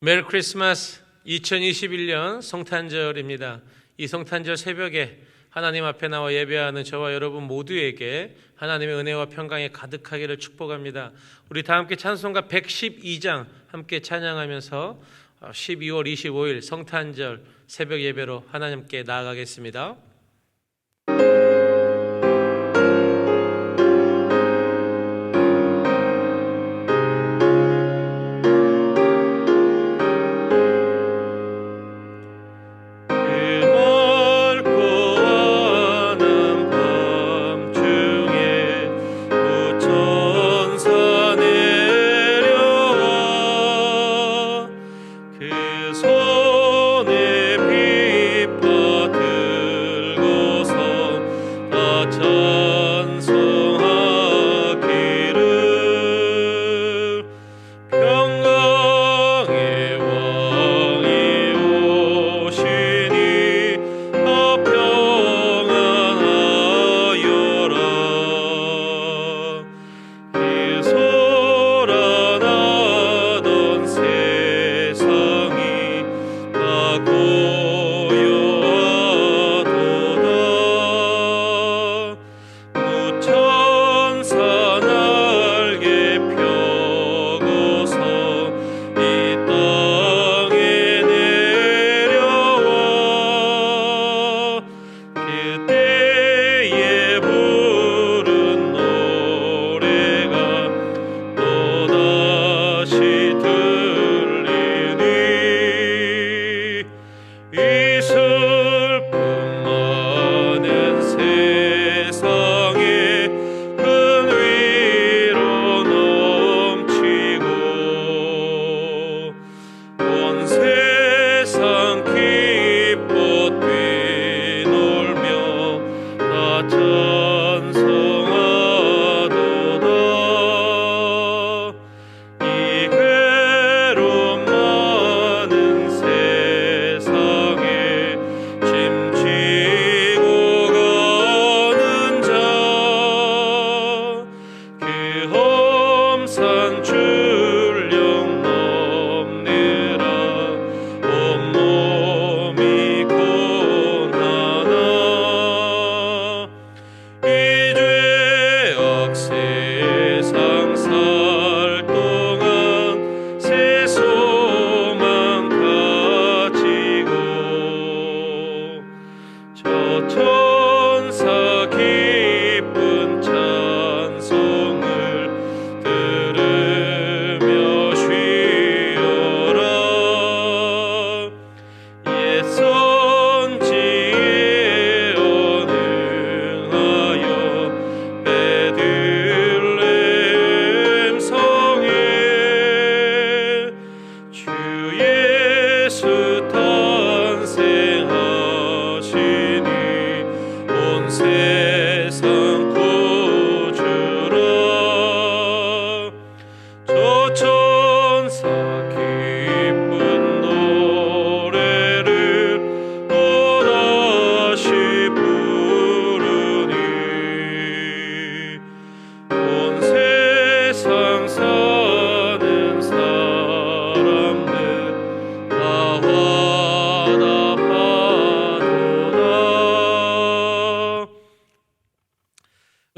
메리 크리스마스. 2021년 성탄절입니다. 이 성탄절 새벽에 하나님 앞에 나와 예배하는 저와 여러분 모두에게 하나님의 은혜와 평강이 가득하기를 축복합니다. 우리 다 함께 찬송가 112장 함께 찬양하면서 12월 25일 성탄절 새벽 예배로 하나님께 나아가겠습니다.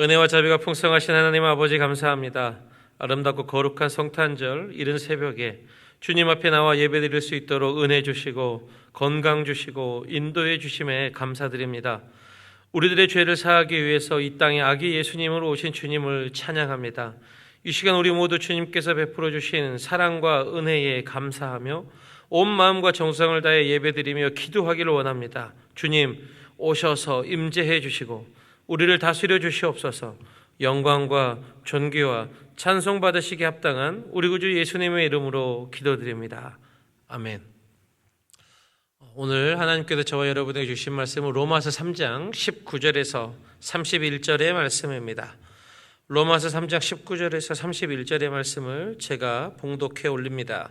은혜와 자비가 풍성하신 하나님 아버지 감사합니다. 아름답고 거룩한 성탄절 이른 새벽에 주님 앞에 나와 예배드릴 수 있도록 은혜 주시고 건강 주시고 인도해 주심에 감사드립니다. 우리들의 죄를 사하기 위해서 이 땅에 아기 예수님으로 오신 주님을 찬양합니다. 이 시간 우리 모두 주님께서 베풀어 주신 사랑과 은혜에 감사하며 온 마음과 정성을 다해 예배드리며 기도하기를 원합니다. 주님 오셔서 임재해 주시고 우리를 다스려 주시옵소서. 영광과 존귀와 찬송 받으시기 합당한 우리 구주 예수님의 이름으로 기도드립니다. 아멘. 오늘 하나님께서 저와 여러분에게 주신 말씀은 로마서 3장 19절에서 31절의 말씀입니다. 로마서 3장 19절에서 31절의 말씀을 제가 봉독해 올립니다.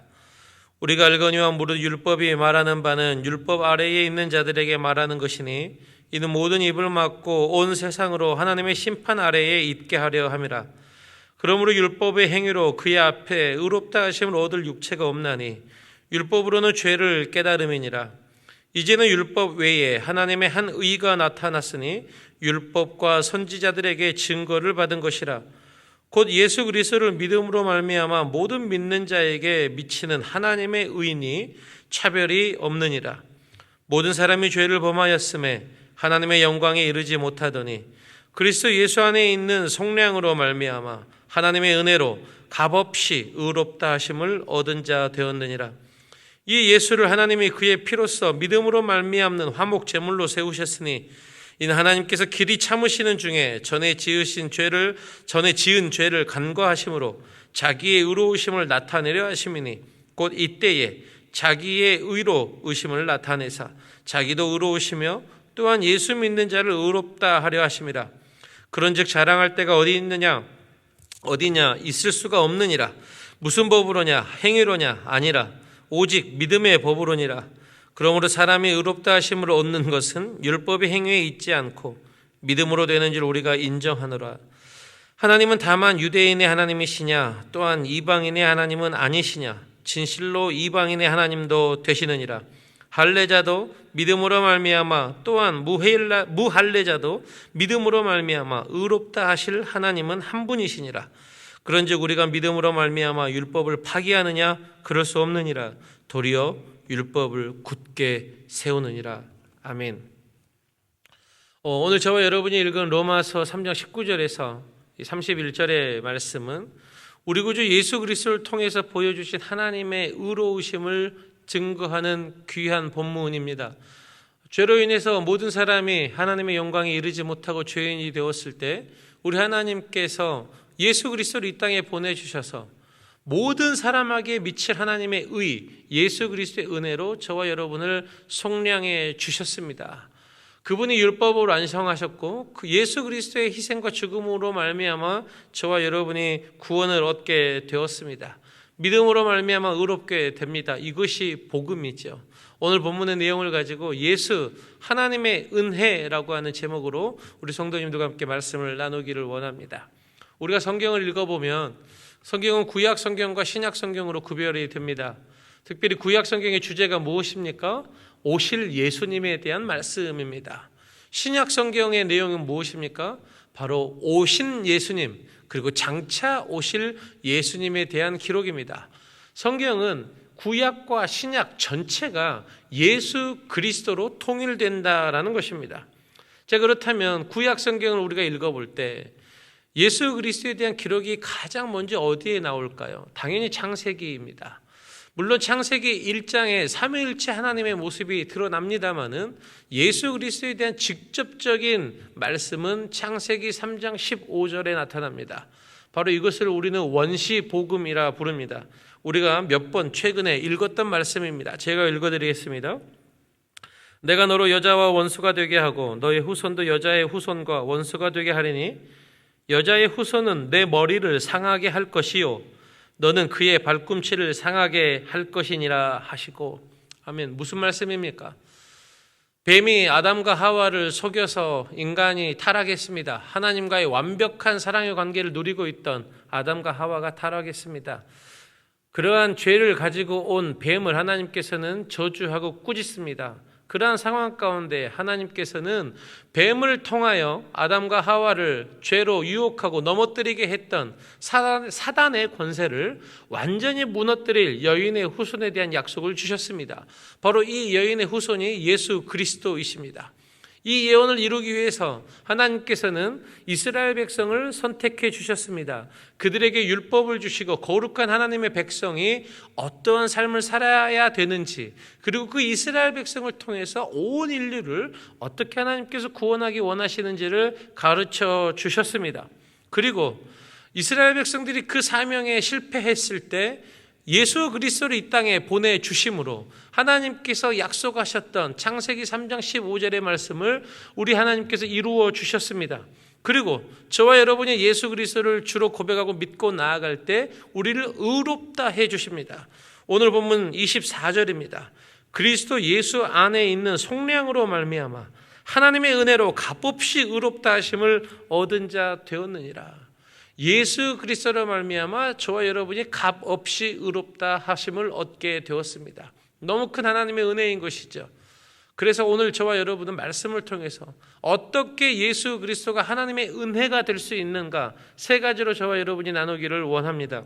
우리가 알거니와 무릇 율법이 말하는 바는 율법 아래에 있는 자들에게 말하는 것이니 이는 모든 입을 막고 온 세상으로 하나님의 심판 아래에 있게 하려 함이라. 그러므로 율법의 행위로 그의 앞에 의롭다 하심을 얻을 육체가 없나니 율법으로는 죄를 깨달음이니라. 이제는 율법 외에 하나님의 한 의가 나타났으니 율법과 선지자들에게 증거를 받은 것이라. 곧 예수 그리스도를 믿음으로 말미암아 모든 믿는 자에게 미치는 하나님의 의니 차별이 없느니라. 모든 사람이 죄를 범하였음에 하나님의 영광에 이르지 못하더니 그리스도 예수 안에 있는 속량으로 말미암아 하나님의 은혜로 값없이 의롭다 하심을 얻은 자 되었느니라. 이 예수를 하나님이 그의 피로써 믿음으로 말미암는 화목 제물로 세우셨으니 이는 하나님께서 길이 참으시는 중에 전에 지은 죄를 간과하심으로 자기의 의로우심을 나타내려 하심이니 곧 이때에 자기의 의로 의심을 나타내사 자기도 의로우시며 또한 예수 믿는 자를 의롭다 하려 하심이라. 그런즉 자랑할 때가 어디냐 있을 수가 없느니라. 무슨 법으로냐 행위로냐 아니라 오직 믿음의 법으로니라. 그러므로 사람이 의롭다 하심을 얻는 것은 율법의 행위에 있지 않고 믿음으로 되는 줄 우리가 인정하노라. 하나님은 다만 유대인의 하나님이시냐 또한 이방인의 하나님은 아니시냐. 진실로 이방인의 하나님도 되시느니라. 할례자도 믿음으로 말미암아 또한 무할례자도 믿음으로 말미암아 의롭다 하실 하나님은 한 분이시니라. 그런즉 우리가 믿음으로 말미암아 율법을 파기하느냐 그럴 수 없느니라. 도리어 율법을 굳게 세우느니라. 아멘. 오늘 저와 여러분이 읽은 로마서 3장 19절에서 31절의 말씀은 우리 구주 예수 그리스도를 통해서 보여주신 하나님의 의로우심을 증거하는 귀한 본문입니다. 죄로 인해서 모든 사람이 하나님의 영광에 이르지 못하고 죄인이 되었을 때 우리 하나님께서 예수 그리스도를 이 땅에 보내주셔서 모든 사람에게 미칠 하나님의 의, 예수 그리스도의 은혜로 저와 여러분을 속량해 주셨습니다. 그분이 율법을 완성하셨고 그 예수 그리스도의 희생과 죽음으로 말미암아 저와 여러분이 구원을 얻게 되었습니다. 믿음으로 말미암아 의롭게 됩니다. 이것이 복음이죠. 오늘 본문의 내용을 가지고 예수 하나님의 은혜라고 하는 제목으로 우리 성도님들과 함께 말씀을 나누기를 원합니다. 우리가 성경을 읽어보면 성경은 구약 성경과 신약 성경으로 구별이 됩니다. 특별히 구약 성경의 주제가 무엇입니까? 오실 예수님에 대한 말씀입니다. 신약 성경의 내용은 무엇입니까? 바로 오신 예수님 그리고 장차 오실 예수님에 대한 기록입니다. 성경은 구약과 신약 전체가 예수 그리스도로 통일된다라는 것입니다. 자, 그렇다면 구약 성경을 우리가 읽어볼 때 예수 그리스도에 대한 기록이 가장 먼저 어디에 나올까요? 당연히 창세기입니다. 물론 창세기 1장에 삼위일체 하나님의 모습이 드러납니다마는 예수 그리스도에 대한 직접적인 말씀은 창세기 3장 15절에 나타납니다. 바로 이것을 우리는 원시복음이라 부릅니다. 우리가 몇 번 최근에 읽었던 말씀입니다. 제가 읽어드리겠습니다. 내가 너로 여자와 원수가 되게 하고 너의 후손도 여자의 후손과 원수가 되게 하리니 여자의 후손은 내 머리를 상하게 할 것이요 너는 그의 발꿈치를 상하게 할 것이니라 하시고. 아멘. 무슨 말씀입니까? 뱀이 아담과 하와를 속여서 인간이 타락했습니다. 하나님과의 완벽한 사랑의 관계를 누리고 있던 아담과 하와가 타락했습니다. 그러한 죄를 가지고 온 뱀을 하나님께서는 저주하고 꾸짖습니다. 그러한 상황 가운데 하나님께서는 뱀을 통하여 아담과 하와를 죄로 유혹하고 넘어뜨리게 했던 사단의 권세를 완전히 무너뜨릴 여인의 후손에 대한 약속을 주셨습니다. 바로 이 여인의 후손이 예수 그리스도이십니다. 이 예언을 이루기 위해서 하나님께서는 이스라엘 백성을 선택해 주셨습니다. 그들에게 율법을 주시고 거룩한 하나님의 백성이 어떠한 삶을 살아야 되는지, 그리고 그 이스라엘 백성을 통해서 온 인류를 어떻게 하나님께서 구원하기 원하시는지를 가르쳐 주셨습니다. 그리고 이스라엘 백성들이 그 사명에 실패했을 때 예수 그리스도를 이 땅에 보내주심으로 하나님께서 약속하셨던 창세기 3장 15절의 말씀을 우리 하나님께서 이루어 주셨습니다. 그리고 저와 여러분이 예수 그리스도를 주로 고백하고 믿고 나아갈 때 우리를 의롭다 해주십니다. 오늘 본문 24절입니다. 그리스도 예수 안에 있는 속량으로 말미암아 하나님의 은혜로 값없이 의롭다 하심을 얻은 자 되었느니라. 예수 그리스도로 말미암아 저와 여러분이 값 없이 의롭다 하심을 얻게 되었습니다. 너무 큰 하나님의 은혜인 것이죠. 그래서 오늘 저와 여러분은 말씀을 통해서 어떻게 예수 그리스도가 하나님의 은혜가 될 수 있는가 세 가지로 저와 여러분이 나누기를 원합니다.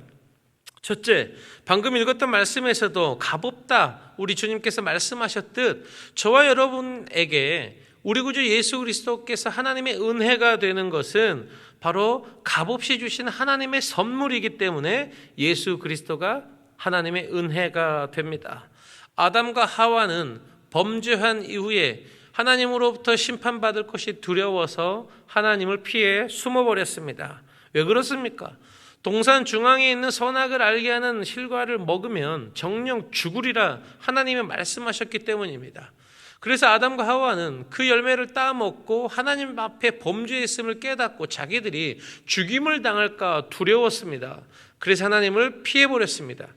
첫째, 방금 읽었던 말씀에서도 값없다 우리 주님께서 말씀하셨듯 저와 여러분에게 우리 구주 예수 그리스도께서 하나님의 은혜가 되는 것은 바로 값없이 주신 하나님의 선물이기 때문에 예수 그리스도가 하나님의 은혜가 됩니다. 아담과 하와는 범죄한 이후에 하나님으로부터 심판받을 것이 두려워서 하나님을 피해 숨어버렸습니다. 왜 그렇습니까? 동산 중앙에 있는 선악을 알게 하는 실과를 먹으면 정령 죽으리라 하나님이 말씀하셨기 때문입니다. 그래서 아담과 하와는 그 열매를 따먹고 하나님 앞에 범죄했음을 깨닫고 자기들이 죽임을 당할까 두려웠습니다. 그래서 하나님을 피해버렸습니다.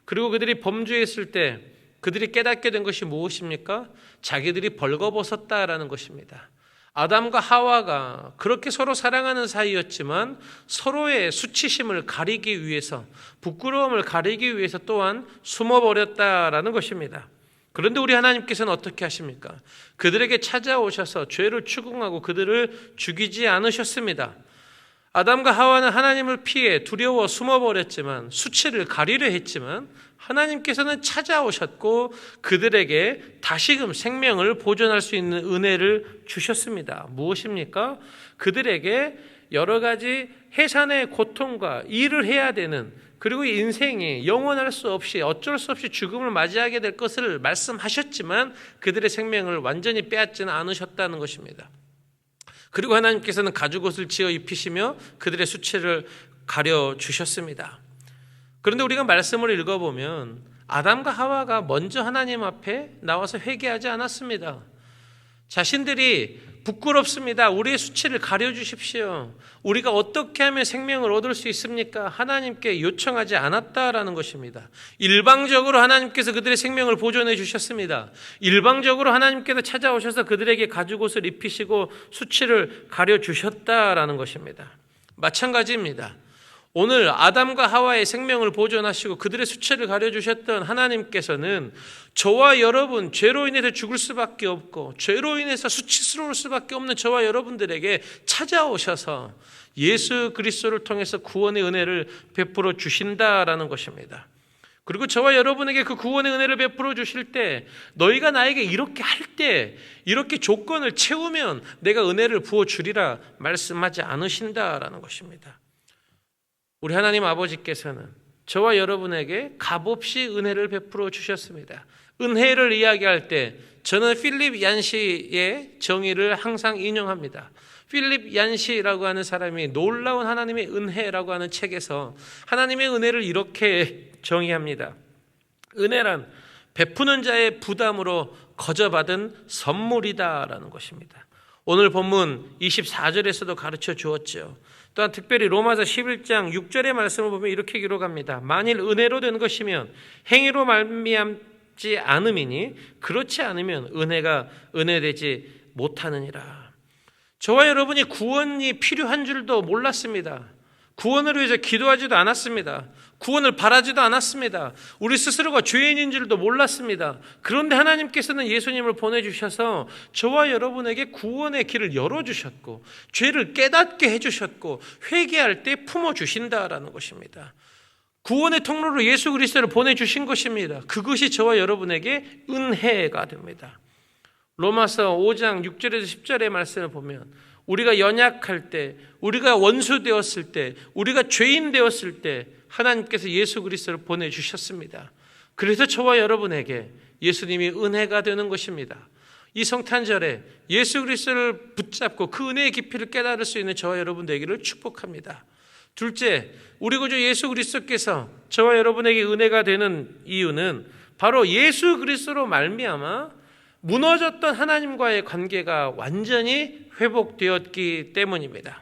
그리고 그들이 범죄했을 때 그들이 깨닫게 된 것이 무엇입니까? 자기들이 벌거벗었다라는 것입니다. 아담과 하와가 그렇게 서로 사랑하는 사이였지만 서로의 수치심을 가리기 위해서, 부끄러움을 가리기 위해서 또한 숨어버렸다라는 것입니다. 그런데 우리 하나님께서는 어떻게 하십니까? 그들에게 찾아오셔서 죄를 추궁하고 그들을 죽이지 않으셨습니다. 아담과 하와는 하나님을 피해 두려워 숨어버렸지만, 수치를 가리려 했지만 하나님께서는 찾아오셨고 그들에게 다시금 생명을 보존할 수 있는 은혜를 주셨습니다. 무엇입니까? 그들에게 여러 가지 해산의 고통과 일을 해야 되는, 그리고 인생이 영원할 수 없이 어쩔 수 없이 죽음을 맞이하게 될 것을 말씀하셨지만 그들의 생명을 완전히 빼앗지는 않으셨다는 것입니다. 그리고 하나님께서는 가죽옷을 지어 입히시며 그들의 수치를 가려주셨습니다. 그런데 우리가 말씀을 읽어보면 아담과 하와가 먼저 하나님 앞에 나와서 회개하지 않았습니다. 자신들이 부끄럽습니다. 우리의 수치를 가려주십시오. 우리가 어떻게 하면 생명을 얻을 수 있습니까? 하나님께 요청하지 않았다라는 것입니다. 일방적으로 하나님께서 그들의 생명을 보존해 주셨습니다. 일방적으로 하나님께서 찾아오셔서 그들에게 가죽옷을 입히시고 수치를 가려주셨다라는 것입니다. 마찬가지입니다. 오늘 아담과 하와의 생명을 보존하시고 그들의 수치를 가려주셨던 하나님께서는 저와 여러분, 죄로 인해서 죽을 수밖에 없고 죄로 인해서 수치스러울 수밖에 없는 저와 여러분들에게 찾아오셔서 예수 그리스도를 통해서 구원의 은혜를 베풀어 주신다라는 것입니다. 그리고 저와 여러분에게 그 구원의 은혜를 베풀어 주실 때, 너희가 나에게 이렇게 할 때, 이렇게 조건을 채우면 내가 은혜를 부어주리라 말씀하지 않으신다라는 것입니다. 우리 하나님 아버지께서는 저와 여러분에게 값없이 은혜를 베풀어 주셨습니다. 은혜를 이야기할 때 저는 필립 얀시의 정의를 항상 인용합니다. 필립 얀시라고 하는 사람이 놀라운 하나님의 은혜라고 하는 책에서 하나님의 은혜를 이렇게 정의합니다. 은혜란 베푸는 자의 부담으로 거저받은 선물이다라는 것입니다. 오늘 본문 24절에서도 가르쳐 주었죠. 또한 특별히 로마서 11장 6절의 말씀을 보면 이렇게 기록합니다. 만일 은혜로 된 것이면 행위로 말미암지 않음이니 그렇지 않으면 은혜가 은혜되지 못하느니라. 저와 여러분이 구원이 필요한 줄도 몰랐습니다. 구원을 위해서 기도하지도 않았습니다. 구원을 바라지도 않았습니다. 우리 스스로가 죄인인 줄도 몰랐습니다. 그런데 하나님께서는 예수님을 보내주셔서 저와 여러분에게 구원의 길을 열어주셨고 죄를 깨닫게 해주셨고 회개할 때 품어주신다라는 것입니다. 구원의 통로로 예수 그리스도를 보내주신 것입니다. 그것이 저와 여러분에게 은혜가 됩니다. 로마서 5장 6절에서 10절의 말씀을 보면 우리가 연약할 때, 우리가 원수 되었을 때, 우리가 죄인 되었을 때 하나님께서 예수 그리스도를 보내주셨습니다. 그래서 저와 여러분에게 예수님이 은혜가 되는 것입니다. 이 성탄절에 예수 그리스도를 붙잡고 그 은혜의 깊이를 깨달을 수 있는 저와 여러분 되기를 축복합니다. 둘째, 우리 구주 예수 그리스도께서 저와 여러분에게 은혜가 되는 이유는 바로 예수 그리스도로 말미암아 무너졌던 하나님과의 관계가 완전히 회복되었기 때문입니다.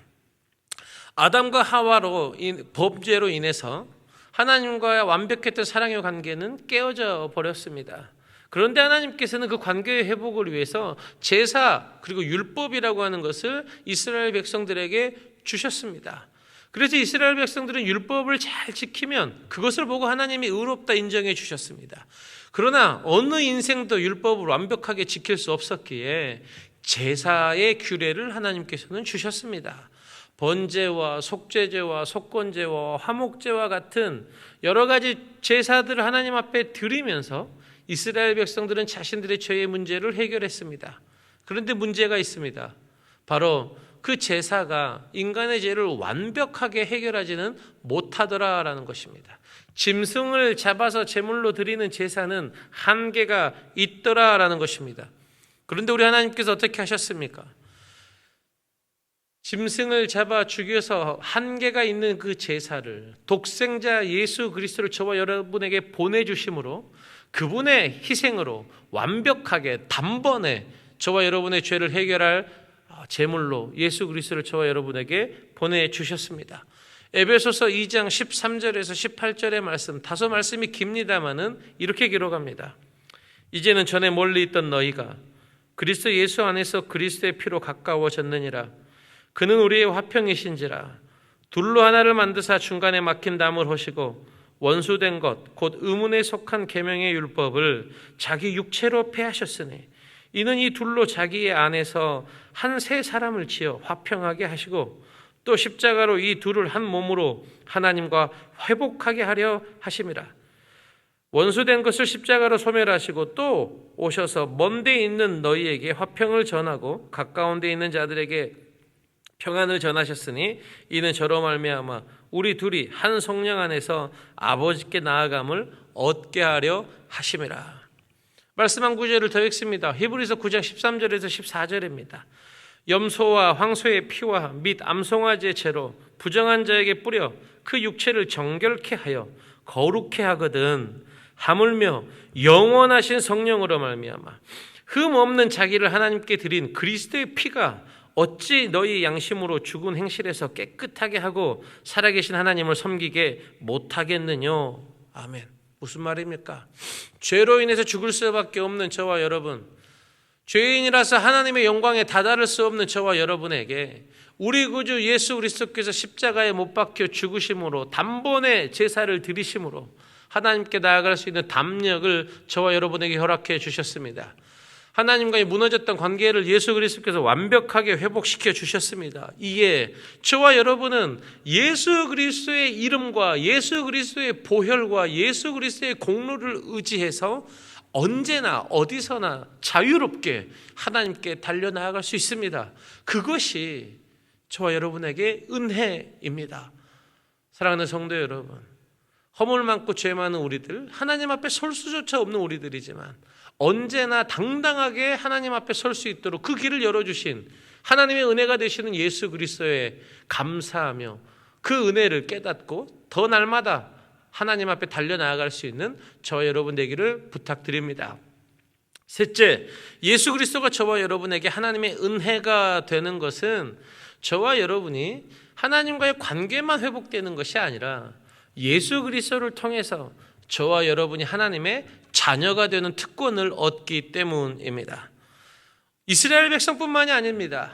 아담과 하와로 범죄로 인해서 하나님과의 완벽했던 사랑의 관계는 깨어져 버렸습니다. 그런데 하나님께서는 그 관계의 회복을 위해서 제사 그리고 율법이라고 하는 것을 이스라엘 백성들에게 주셨습니다. 그래서 이스라엘 백성들은 율법을 잘 지키면 그것을 보고 하나님이 의롭다 인정해 주셨습니다. 그러나 어느 인생도 율법을 완벽하게 지킬 수 없었기에 제사의 규례를 하나님께서는 주셨습니다. 번제와 속죄제와 속건제와 화목제와 같은 여러 가지 제사들을 하나님 앞에 드리면서 이스라엘 백성들은 자신들의 죄의 문제를 해결했습니다. 그런데 문제가 있습니다. 바로 그 제사가 인간의 죄를 완벽하게 해결하지는 못하더라라는 것입니다. 짐승을 잡아서 제물로 드리는 제사는 한계가 있더라라는 것입니다. 그런데 우리 하나님께서 어떻게 하셨습니까? 짐승을 잡아 죽여서 한계가 있는 그 제사를 독생자 예수 그리스도를 저와 여러분에게 보내주심으로 그분의 희생으로 완벽하게 단번에 저와 여러분의 죄를 해결할 제물로 예수 그리스도를 저와 여러분에게 보내주셨습니다. 에베소서 2장 13절에서 18절의 말씀, 다소 말씀이 깁니다마는 이렇게 기록합니다. 이제는 전에 멀리 있던 너희가 그리스도 예수 안에서 그리스도의 피로 가까워졌느니라. 그는 우리의 화평이신지라. 둘로 하나를 만드사 중간에 막힌 담을 허시고 원수된 것 곧 의문에 속한 계명의 율법을 자기 육체로 폐하셨으니 이는 이 둘로 자기의 안에서 한 새 사람을 지어 화평하게 하시고 또 십자가로 이 둘을 한 몸으로 하나님과 회복하게 하려 하심이라. 원수된 것을 십자가로 소멸하시고 또 오셔서 먼 데 있는 너희에게 화평을 전하고 가까운 데 있는 자들에게 평안을 전하셨으니 이는 저로 말미암아 우리 둘이 한 성령 안에서 아버지께 나아감을 얻게 하려 하심이라. 말씀한 구절을 더 읽습니다. 히브리서 9장 13절에서 14절입니다. 염소와 황소의 피와 및 암송아지의 채로 부정한 자에게 뿌려 그 육체를 정결케 하여 거룩케 하거든 하물며 영원하신 성령으로 말미암아 흠 없는 자기를 하나님께 드린 그리스도의 피가 어찌 너희 양심으로 죽은 행실에서 깨끗하게 하고 살아계신 하나님을 섬기게 못하겠느냐. 아멘. 무슨 말입니까? 죄로 인해서 죽을 수밖에 없는 저와 여러분, 죄인이라서 하나님의 영광에 다다를 수 없는 저와 여러분에게 우리 구주 예수 그리스도께서 십자가에 못 박혀 죽으심으로 단번에 제사를 드리심으로 하나님께 나아갈 수 있는 담력을 저와 여러분에게 허락해 주셨습니다. 하나님과의 무너졌던 관계를 예수 그리스도께서 완벽하게 회복시켜 주셨습니다. 이에 저와 여러분은 예수 그리스도의 이름과 예수 그리스도의 보혈과 예수 그리스도의 공로를 의지해서 언제나 어디서나 자유롭게 하나님께 달려나아갈 수 있습니다. 그것이 저와 여러분에게 은혜입니다. 사랑하는 성도 여러분, 허물 많고 죄 많은 우리들, 하나님 앞에 설 수조차 없는 우리들이지만 언제나 당당하게 하나님 앞에 설 수 있도록 그 길을 열어주신 하나님의 은혜가 되시는 예수 그리스도에 감사하며 그 은혜를 깨닫고 더 날마다 하나님 앞에 달려나아갈 수 있는 저와 여러분 되기를 부탁드립니다. 셋째, 예수 그리스도가 저와 여러분에게 하나님의 은혜가 되는 것은 저와 여러분이 하나님과의 관계만 회복되는 것이 아니라 예수 그리스도를 통해서 저와 여러분이 하나님의 자녀가 되는 특권을 얻기 때문입니다. 이스라엘 백성뿐만이 아닙니다.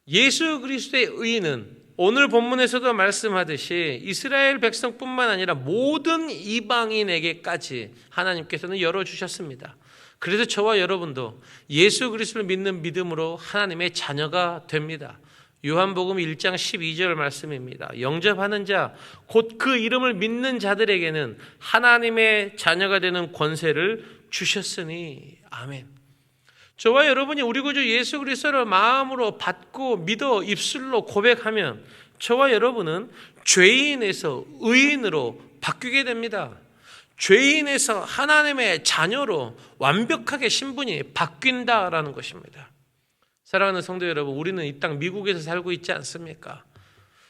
예수 그리스도의 의는 오늘 본문에서도 말씀하듯이 이스라엘 백성뿐만 아니라 모든 이방인에게까지 하나님께서는 열어주셨습니다. 그래서 저와 여러분도 예수 그리스도를 믿는 믿음으로 하나님의 자녀가 됩니다. 요한복음 1장 12절 말씀입니다. 영접하는 자, 곧 그 이름을 믿는 자들에게는 하나님의 자녀가 되는 권세를 주셨으니. 아멘. 저와 여러분이 우리 구주 예수 그리스도를 마음으로 받고 믿어 입술로 고백하면 저와 여러분은 죄인에서 의인으로 바뀌게 됩니다. 죄인에서 하나님의 자녀로 완벽하게 신분이 바뀐다라는 것입니다. 사랑하는 성도 여러분, 우리는 이 땅 미국에서 살고 있지 않습니까?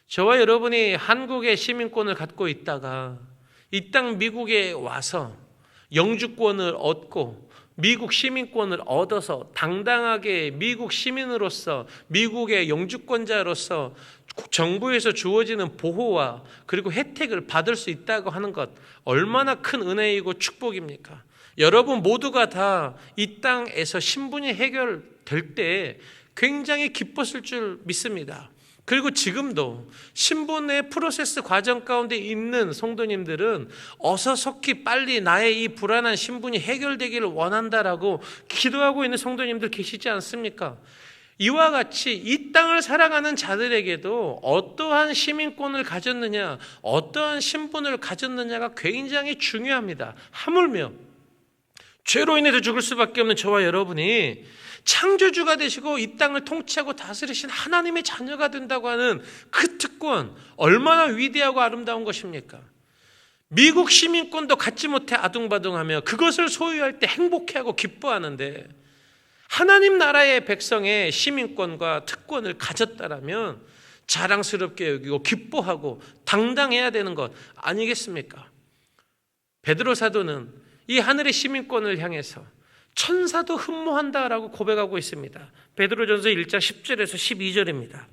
저와 여러분이 한국의 시민권을 갖고 있다가 이 땅 미국에 와서 영주권을 얻고 미국 시민권을 얻어서 당당하게 미국 시민으로서 미국의 영주권자로서 정부에서 주어지는 보호와 그리고 혜택을 받을 수 있다고 하는 것 얼마나 큰 은혜이고 축복입니까? 여러분 모두가 다 이 땅에서 신분이 해결될 때 굉장히 기뻤을 줄 믿습니다. 그리고 지금도 신분의 프로세스 과정 가운데 있는 성도님들은 어서 속히 빨리 나의 이 불안한 신분이 해결되기를 원한다라고 기도하고 있는 성도님들 계시지 않습니까? 이와 같이 이 땅을 살아가는 자들에게도 어떠한 시민권을 가졌느냐, 어떠한 신분을 가졌느냐가 굉장히 중요합니다. 하물며 죄로 인해서 죽을 수밖에 없는 저와 여러분이 창조주가 되시고 이 땅을 통치하고 다스리신 하나님의 자녀가 된다고 하는 그 특권, 얼마나 위대하고 아름다운 것입니까? 미국 시민권도 갖지 못해 아둥바둥하며 그것을 소유할 때 행복해하고 기뻐하는데, 하나님 나라의 백성의 시민권과 특권을 가졌다라면 자랑스럽게 여기고 기뻐하고 당당해야 되는 것 아니겠습니까? 베드로 사도는 이 하늘의 시민권을 향해서 천사도 흠모한다라고 고백하고 있습니다. 베드로전서 1장 10절에서 12절입니다.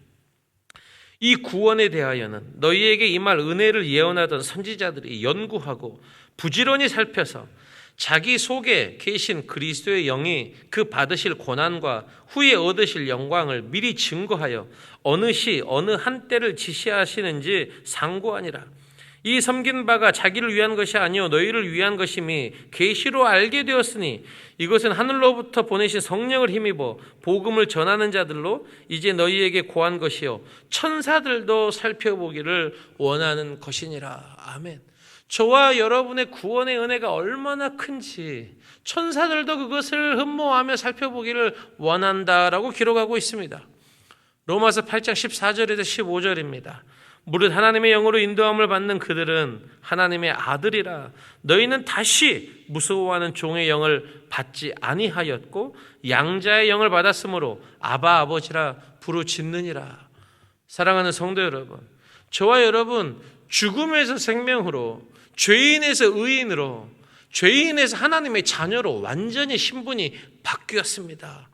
이 구원에 대하여는 너희에게 임할 은혜를 예언하던 선지자들이 연구하고 부지런히 살펴서 자기 속에 계신 그리스도의 영이 그 받으실 고난과 후에 얻으실 영광을 미리 증거하여 어느 시 어느 한때를 지시하시는지 상고하니라. 이 섬긴 바가 자기를 위한 것이 아니요 너희를 위한 것임이 계시로 알게 되었으니 이것은 하늘로부터 보내신 성령을 힘입어 복음을 전하는 자들로 이제 너희에게 고한 것이요 천사들도 살펴보기를 원하는 것이니라. 아멘. 저와 여러분의 구원의 은혜가 얼마나 큰지 천사들도 그것을 흠모하며 살펴보기를 원한다라고 기록하고 있습니다. 로마서 8장 14절에서 15절입니다. 무릇 하나님의 영으로 인도함을 받는 그들은 하나님의 아들이라. 너희는 다시 무서워하는 종의 영을 받지 아니하였고 양자의 영을 받았으므로 아바 아버지라 부르짖느니라. 사랑하는 성도 여러분, 저와 여러분 죽음에서 생명으로, 죄인에서 의인으로, 죄인에서 하나님의 자녀로 완전히 신분이 바뀌었습니다.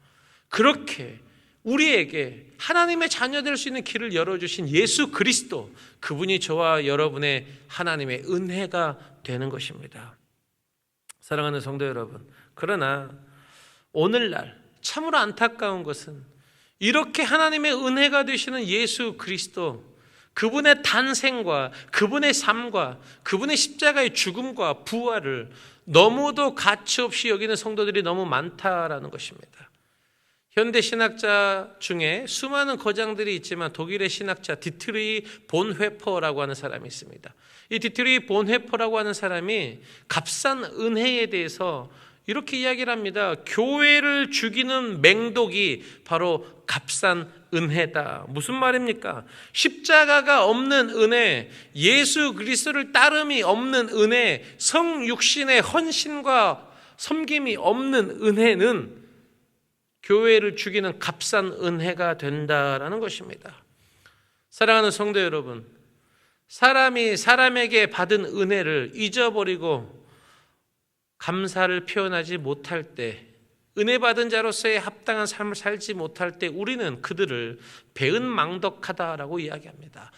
그렇게 우리에게 하나님의 자녀 될 수 있는 길을 열어주신 예수 그리스도, 그분이 저와 여러분의 하나님의 은혜가 되는 것입니다. 사랑하는 성도 여러분, 그러나 오늘날 참으로 안타까운 것은 이렇게 하나님의 은혜가 되시는 예수 그리스도, 그분의 탄생과 그분의 삶과 그분의 십자가의 죽음과 부활을 너무도 가치없이 여기는 성도들이 너무 많다라는 것입니다. 현대 신학자 중에 수많은 거장들이 있지만 독일의 신학자 디트리 본회퍼라고 하는 사람이 있습니다. 이 디트리 본회퍼라고 하는 사람이 값싼 은혜에 대해서 이렇게 이야기를 합니다. 교회를 죽이는 맹독이 바로 값싼 은혜다. 무슨 말입니까? 십자가가 없는 은혜, 예수 그리스도를 따름이 없는 은혜, 성육신의 헌신과 섬김이 없는 은혜는 교회를 죽이는 값싼 은혜가 된다라는 것입니다. 사랑하는 성도 여러분, 사람이 사람에게 받은 은혜를 잊어버리고 감사를 표현하지 못할 때, 은혜 받은 자로서의 합당한 삶을 살지 못할 때 우리는 그들을 배은망덕하다라고 이야기합니다.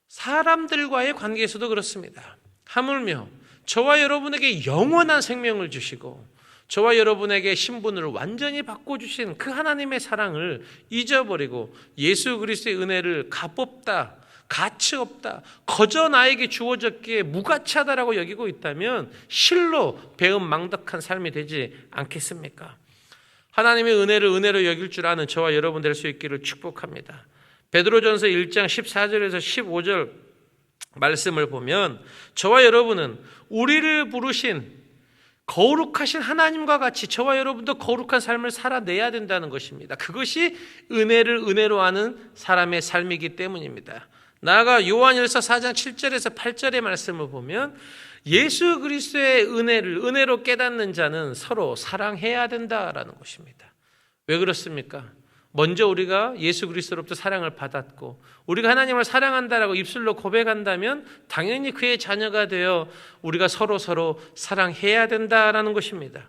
사람들과의 관계에서도 그렇습니다. 하물며 저와 여러분에게 영원한 생명을 주시고 저와 여러분에게 신분을 완전히 바꿔주신 그 하나님의 사랑을 잊어버리고 예수 그리스도의 은혜를 값없다, 가치없다, 거저 나에게 주어졌기에 무가치하다라고 여기고 있다면 실로 배은망덕한 삶이 되지 않겠습니까? 하나님의 은혜를 은혜로 여길 줄 아는 저와 여러분 될 수 있기를 축복합니다. 베드로전서 1장 14절에서 15절 말씀을 보면 저와 여러분은 우리를 부르신 거룩하신 하나님과 같이 저와 여러분도 거룩한 삶을 살아내야 된다는 것입니다. 그것이 은혜를 은혜로 하는 사람의 삶이기 때문입니다. 나아가 요한일서 4장 7절에서 8절의 말씀을 보면 예수 그리스도의 은혜를 은혜로 깨닫는 자는 서로 사랑해야 된다라는 것입니다. 왜 그렇습니까? 먼저 우리가 예수 그리스도로부터 사랑을 받았고 우리가 하나님을 사랑한다라고 입술로 고백한다면 당연히 그의 자녀가 되어 우리가 서로 사랑해야 된다라는 것입니다.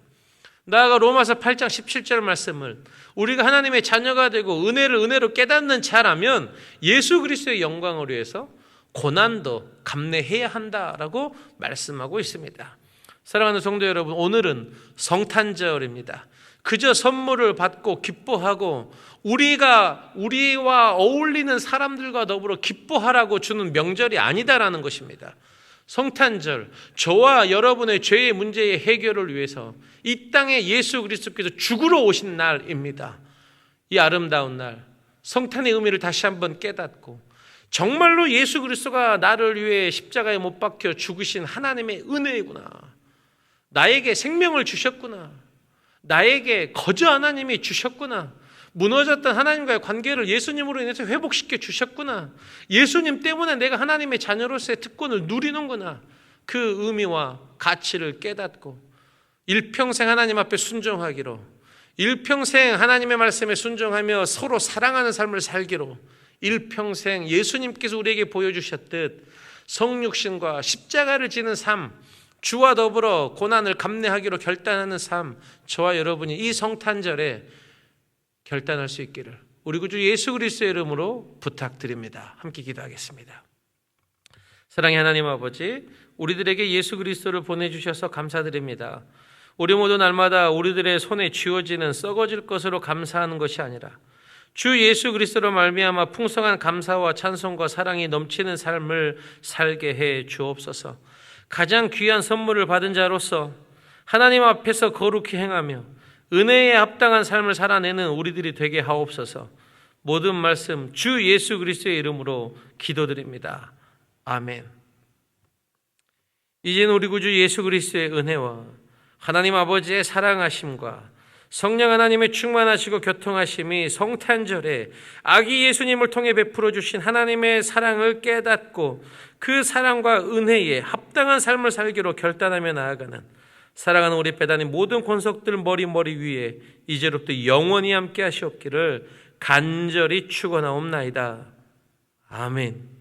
나아가 로마서 8장 17절 말씀을 우리가 하나님의 자녀가 되고 은혜를 은혜로 깨닫는 자라면 예수 그리스도의 영광을 위해서 고난도 감내해야 한다라고 말씀하고 있습니다. 사랑하는 성도 여러분, 오늘은 성탄절입니다. 그저 선물을 받고 기뻐하고 우리와 어울리는 사람들과 더불어 기뻐하라고 주는 명절이 아니다라는 것입니다. 성탄절, 저와 여러분의 죄의 문제의 해결을 위해서 이 땅에 예수 그리스도께서 죽으러 오신 날입니다. 이 아름다운 날, 성탄의 의미를 다시 한번 깨닫고 정말로 예수 그리스도가 나를 위해 십자가에 못 박혀 죽으신 하나님의 은혜이구나. 나에게 생명을 주셨구나. 나에게 거저 하나님이 주셨구나. 무너졌던 하나님과의 관계를 예수님으로 인해서 회복시켜 주셨구나. 예수님 때문에 내가 하나님의 자녀로서의 특권을 누리는구나. 그 의미와 가치를 깨닫고 일평생 하나님 앞에 순종하기로, 일평생 하나님의 말씀에 순종하며 서로 사랑하는 삶을 살기로, 일평생 예수님께서 우리에게 보여주셨듯 성육신과 십자가를 지는 삶, 주와 더불어 고난을 감내하기로 결단하는 삶, 저와 여러분이 이 성탄절에 결단할 수 있기를 우리 구주 예수 그리스도의 이름으로 부탁드립니다. 함께 기도하겠습니다. 사랑의 하나님 아버지, 우리들에게 예수 그리스도를 보내주셔서 감사드립니다. 우리 모두 날마다 우리들의 손에 쥐어지는 썩어질 것으로 감사하는 것이 아니라 주 예수 그리스도로 말미암아 풍성한 감사와 찬송과 사랑이 넘치는 삶을 살게 해 주옵소서. 가장 귀한 선물을 받은 자로서 하나님 앞에서 거룩히 행하며 은혜에 합당한 삶을 살아내는 우리들이 되게 하옵소서. 모든 말씀 주 예수 그리스도의 이름으로 기도드립니다. 아멘. 이제는 우리 구주 예수 그리스도의 은혜와 하나님 아버지의 사랑하심과 성령 하나님의 충만하시고 교통하심이 성탄절에 아기 예수님을 통해 베풀어 주신 하나님의 사랑을 깨닫고 그 사랑과 은혜에 합당한 삶을 살기로 결단하며 나아가는 사랑하는 우리 배단의 모든 권속들 머리 위에 이제로부터 영원히 함께 하시옵기를 간절히 축원하옵나이다. 아멘.